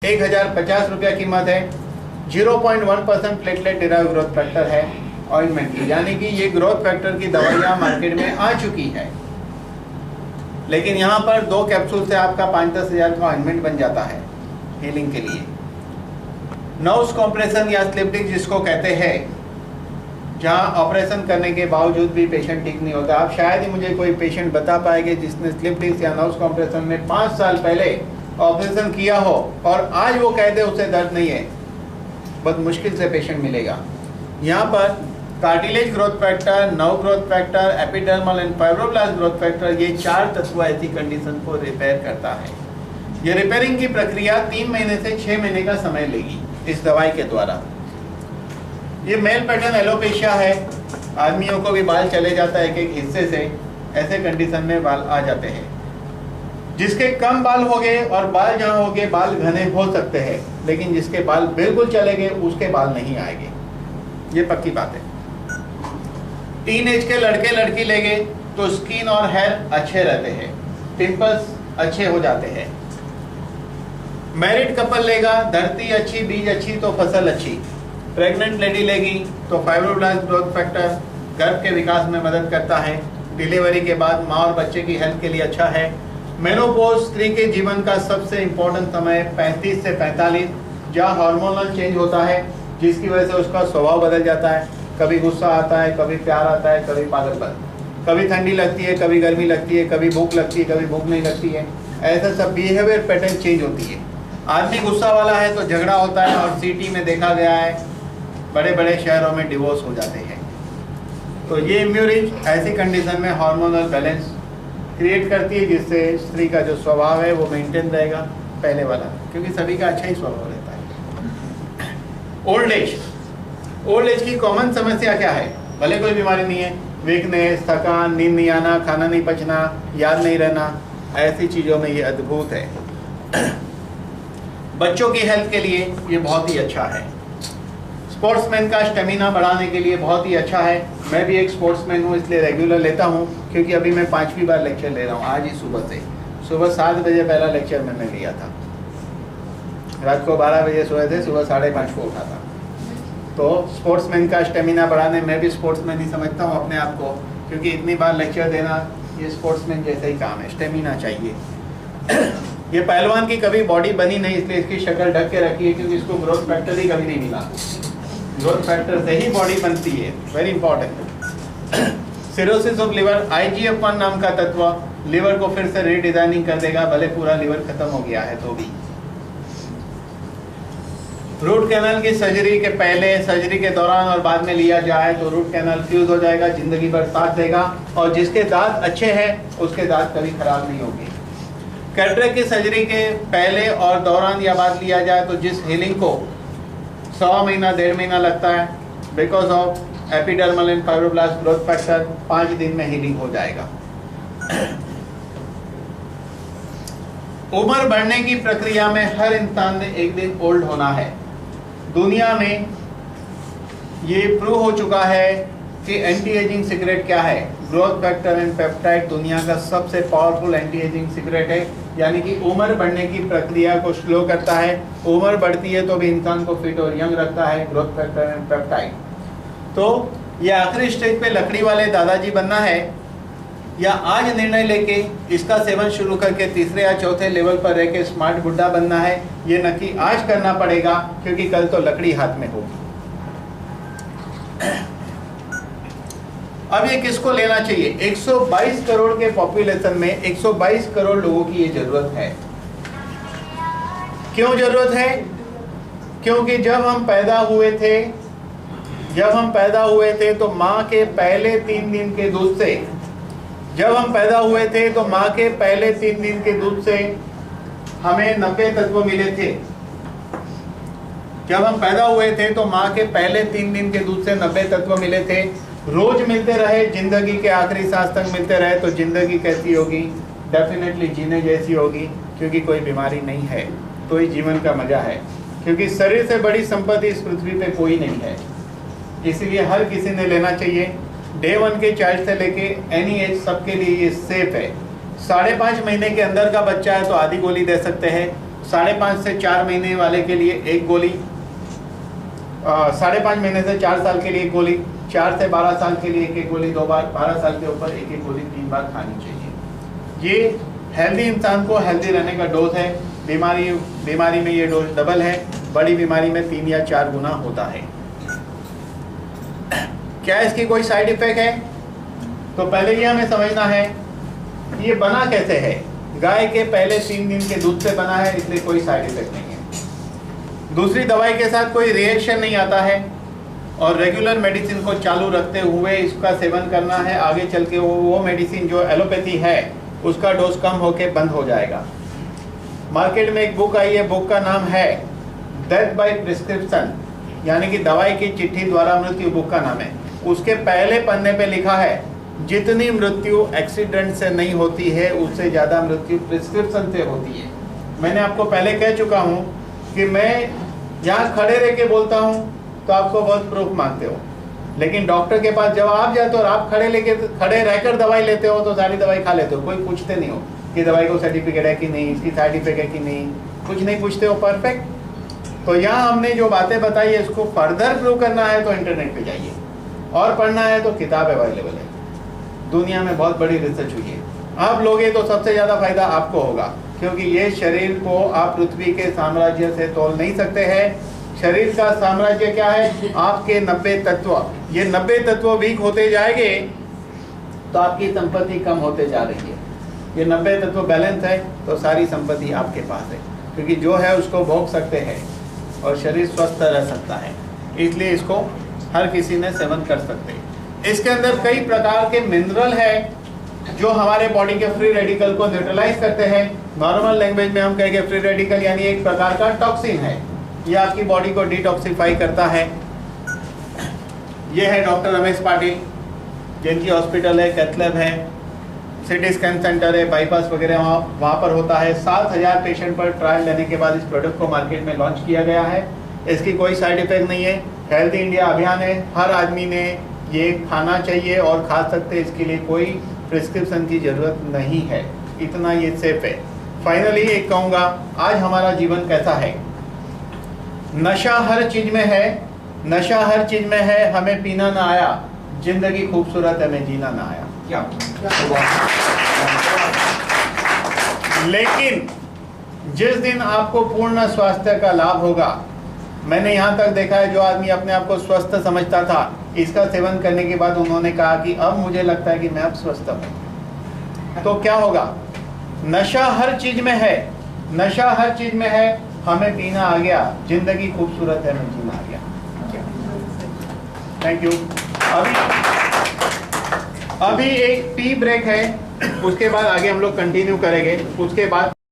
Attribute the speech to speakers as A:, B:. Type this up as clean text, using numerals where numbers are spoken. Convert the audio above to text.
A: 1050 रुपया कीमत है। 0.1% प्लेटलेट डिराइव ग्रोथ फैक्टर है ऑइंटमेंट की, यानी कि ये ग्रोथ फैक्टर की दवाइयाँ मार्केट में आ चुकी है। लेकिन यहाँ पर 2 कैप्सूल से आपका 5-10 हज़ार का ऑइंटमेंट बन जाता है हीलिंग के लिए। नोज कॉम्प्रेशन या स्लिप डिस्क जिसको कहते हैं, जहाँ ऑपरेशन करने के बावजूद भी पेशेंट ठीक नहीं होता। आप शायद ही मुझे कोई पेशेंट बता पाएंगे जिसने स्लिप डिस्क या नोज कॉम्प्रेशन में 5 साल पहले ऑपरेशन किया हो और आज वो कहते उसे दर्द नहीं है। बहुत मुश्किल से पेशेंट मिलेगा। यहाँ पर cartilage growth factor, nerve growth factor, epidermal and fibroblast growth factor, ये 4 तत्व ऐसी कंडीशन को रिपेयर करता है। ये रिपेयरिंग की प्रक्रिया 3 महीने से 6 महीने का समय लेगी इस दवाई के द्वारा। ये मेल पैटर्न एलोपेशिया है, आदमियों को भी बाल चले जाता है एक हिस्से से, ऐसे कंडीशन में बाल आ जाते हैं। जिसके कम बाल हो गए और बाल जहाँ हो गए बाल घने हो सकते हैं, लेकिन जिसके बाल बिल्कुल चले गए उसके बाल नहीं आएंगे, ये पक्की बात है। टीन एज के लड़के लड़की ले गए तो स्किन और हेयर अच्छे रहते हैं, पिंपल्स अच्छे हो जाते हैं। मैरिड कपल लेगा, धरती अच्छी, बीज अच्छी तो फसल अच्छी। प्रेग्नेंट लेडी लेगी तो फाइब्रोब्लास्ट ग्रोथ फैक्टर गर्भ के विकास में मदद करता है। डिलीवरी के बाद माँ और बच्चे की हेल्थ के लिए अच्छा है। मेनोपॉज स्त्री के जीवन का सबसे इम्पोर्टेंट समय 35 से 45, जहाँ हार्मोनल चेंज होता है, जिसकी वजह से उसका स्वभाव बदल जाता है। कभी गुस्सा आता है, कभी प्यार आता है, कभी पागलपन, कभी ठंडी लगती है, कभी गर्मी लगती है, कभी भूख लगती है, कभी भूख नहीं लगती है। ऐसा सब बिहेवियर पैटर्न चेंज होती है। आदमी गुस्सा वाला है तो झगड़ा होता है, और सिटी में देखा गया है बड़े बड़े शहरों में डिवोर्स हो जाते हैं। तो ये इम्यूरिज ऐसी कंडीशन में हार्मोनल बैलेंस क्रिएट करती है, जिससे स्त्री का जो स्वभाव है वो मेंटेन रहेगा पहले वाला, क्योंकि सभी का अच्छा ही स्वभाव रहता है। ओल्ड एज की कॉमन समस्या क्या है? भले कोई बीमारी नहीं है, वीकनेस, थकान, नींद नहीं आना, खाना नहीं पचना, याद नहीं रहना, ऐसी चीज़ों में ये अद्भुत है। बच्चों की हेल्थ के लिए ये बहुत ही अच्छा है। स्पोर्ट्समैन का स्टेमिना बढ़ाने के लिए बहुत ही अच्छा है। मैं भी एक स्पोर्ट्समैन हूँ, इसलिए रेगुलर लेता हूँ, क्योंकि अभी मैं 5वीं बार लेक्चर ले रहा हूँ। आज ही सुबह 7 बजे पहला लेक्चर मैंने लिया था। रात को 12 बजे सोए थे, सुबह 5:30 को उठा था। तो स्पोर्ट्समैन का स्टेमिना बढ़ाने, मैं भी स्पोर्ट्समैन ही समझता हूँ अपने आप को, क्योंकि इतनी बार लेक्चर देना ये स्पोर्ट्समैन जैसा ही काम है, स्टेमिना चाहिए। ये पहलवान की कभी बॉडी बनी नहीं, इसलिए इसकी शक्ल ढक के रखी है, क्योंकि इसको ग्रोथ फैक्टर ही कभी नहीं मिला। ग्रोथ फैक्टर से ही बॉडी बनती है, very important. Cirrhosis of liver, IGF-1 नाम का तत्व लिवर को फिर से रीडिजाइनिंग कर देगा, भले पूरा लिवर खत्म हो गया है तो भी। रूट कैनाल की सर्जरी के पहले, सर्जरी के दौरान और बाद में लिया जाए तो रूट कैनाल फ्यूज हो जाएगा, जिंदगी भर साथ देगा, और जिसके दांत अच्छे हैं उसके दांत कभी खराब नहीं होंगे। कैटरेक्ट की सर्जरी के पहले और दौरान या बाद लिया जाए तो जिस हीलिंग को 1.25 महीना 1.5 महीना लगता है, because of epidermal and fibroblast growth factor 5 दिन में हीलिंग हो जाएगा। उम्र बढ़ने की प्रक्रिया में हर इंसान ने एक दिन ओल्ड होना है। दुनिया में ये प्रूव हो चुका है कि एंटी एजिंग सिगरेट क्या है। ग्रोथ फैक्टर एंड पेप्टाइड दुनिया का सबसे पावरफुल एंटी एजिंग सिगरेट है, यानी कि उम्र बढ़ने की प्रक्रिया को स्लो करता है। उम्र बढ़ती है तो भी इंसान को फिट और यंग रखता है ग्रोथ फैक्टर एंड पेप्टाइड। तो ये आखिरी स्टेज पे लकड़ी वाले दादाजी बनना है, या आज निर्णय लेके इसका सेवन शुरू करके तीसरे या चौथे लेवल पर रह के स्मार्ट बुड्ढा बनना है, ये न कि आज करना पड़ेगा, क्योंकि कल तो लकड़ी हाथ में होगी। अब ये किसको लेना चाहिए? 122 करोड़ के पॉपुलेशन में 122 करोड़ लोगों की ये जरूरत है। क्यों जरूरत है? क्योंकि जब हम पैदा हुए थे तो माँ के पहले 3 दिन के दूध से, हमें 90 तत्व मिले थे। जब हम पैदा हुए थे तो माँ के पहले 3 दिन के दूध से 90 तत्व मिले थे। रोज मिलते रहे, जिंदगी के आखिरी सांस तक मिलते रहे, तो जिंदगी कैसी होगी? डेफिनेटली जीने जैसी होगी, क्योंकि कोई बीमारी नहीं है, तो ही जीवन का मजा है। क्योंकि शरीर से बड़ी संपत्ति इस पृथ्वी पे कोई नहीं है, इसीलिए हर किसी ने लेना चाहिए। डे 1 के चाइल्ड से लेके एनी एज सबके लिए ये सेफ है। 5.5 महीने के अंदर का बच्चा है तो आधी गोली दे सकते हैं, 5.5 से 4 महीने वाले के लिए एक गोली, 5.5 महीने से 4 साल के लिए एक गोली, 4 से 12 साल के लिए एक गोली 2 बार, 12 साल के ऊपर एक गोली 3 बार खानी चाहिए। ये हेल्दी इंसान को हेल्दी रहने का डोज है। बीमारी में ये डोज डबल है, बड़ी बीमारी में 3 या 4 गुना होता है। क्या इसकी कोई साइड इफेक्ट है? तो पहले ये हमें समझना है ये बना कैसे है। गाय के पहले 3 दिन के दूध से बना है, इसलिए कोई साइड इफेक्ट नहीं है। दूसरी दवाई के साथ कोई रिएक्शन नहीं आता है, और रेगुलर मेडिसिन को चालू रखते हुए इसका सेवन करना है। आगे चल के वो मेडिसिन जो एलोपैथी है उसका डोज कम होके बंद हो जाएगा। मार्केट में एक बुक आई है, बुक का नाम है डेथ बाय प्रिस्क्रिप्शन, यानी कि दवाई की चिट्ठी द्वारा मृत्यु, बुक का नाम है। उसके पहले पन्ने पे लिखा है जितनी मृत्यु एक्सीडेंट से नहीं होती है उससे ज़्यादा मृत्यु प्रिस्क्रिप्शन से होती है। मैंने आपको पहले कह चुका हूँ कि मैं यहाँ खड़े रह के बोलता हूँ तो आपको बहुत प्रूफ मांगते हो, लेकिन डॉक्टर के पास जब आप जाते हो और आप खड़े रहकर दवाई लेते हो तो सारी दवाई खा लेते हो। कोई पूछते नहीं हो कि दवाई को सर्टिफिकेट है कि नहीं, इसकी साइड इफेक्ट है कि नहीं, कुछ नहीं पूछते हो। परफेक्ट। तो यहाँ हमने जो बातें बताई है इसको फर्दर प्रूव करना है तो इंटरनेट पे जाइए, और पढ़ना है तो किताब अवेलेबल है। दुनिया में बहुत बड़ी रिसर्च हुई है। आप लोगे तो सबसे ज़्यादा फायदा आपको होगा, क्योंकि ये शरीर को आप पृथ्वी के साम्राज्य से तोल नहीं सकते हैं। शरीर का साम्राज्य क्या है? आपके 90 तत्व। ये 90 तत्व वीक होते जाएंगे तो आपकी संपत्ति कम होते जा रही है। ये 90 तत्व बैलेंस है तो सारी संपत्ति आपके पास है, क्योंकि जो है उसको भोग सकते हैं और शरीर स्वस्थ रह सकता है, इसलिए इसको हर किसी ने सेवन कर सकते हैं। इसके अंदर कई प्रकार के मिनरल है जो हमारे बॉडी के फ्री रेडिकल को न्यूट्रलाइज करते हैं। नॉर्मल लैंग्वेज में हम कहेंगे फ्री रेडिकल यानी एक प्रकार का टॉक्सिन है, ये आपकी बॉडी को डिटॉक्सिफाई करता है। ये है डॉक्टर रमेश पाटिल, जिनकी हॉस्पिटल है, कैथ लैब है, सिटी स्कैन सेंटर है, बाईपास वगैरह वहाँ पर होता है। 7,000 पेशेंट पर ट्रायल लेने के बाद इस प्रोडक्ट को मार्केट में लॉन्च किया गया है। इसकी कोई साइड इफेक्ट नहीं है। हेल्थ इंडिया अभियान है, हर आदमी ने ये खाना चाहिए और खा सकते हैं। इसके लिए कोई प्रिस्क्रिप्शन की ज़रूरत नहीं है, इतना ये सेफ है। फाइनली एक कहूँगा, आज हमारा जीवन कैसा है? नशा हर चीज़ में है, नशा हर चीज़ में है। हमें पीना ना आया, जिंदगी खूबसूरत है, हमें जीना ना आया। क्या लेकिन जिस दिन आपको पूर्ण स्वास्थ्य का लाभ होगा, मैंने यहाँ तक देखा है जो आदमी अपने आप को स्वस्थ समझता था, इसका सेवन करने के बाद उन्होंने कहा कि अब मुझे लगता है कि मैं अब स्वस्थ हूँ। तो क्या होगा? नशा हर चीज में है, नशा हर चीज में है। हमें पीना आ गया, जिंदगी खूबसूरत है, हमें जीना आ गया। Thank you. अभी एक टी ब्रेक है, उसके बाद आगे हम लोग कंटिन्यू करेंगे। उसके बाद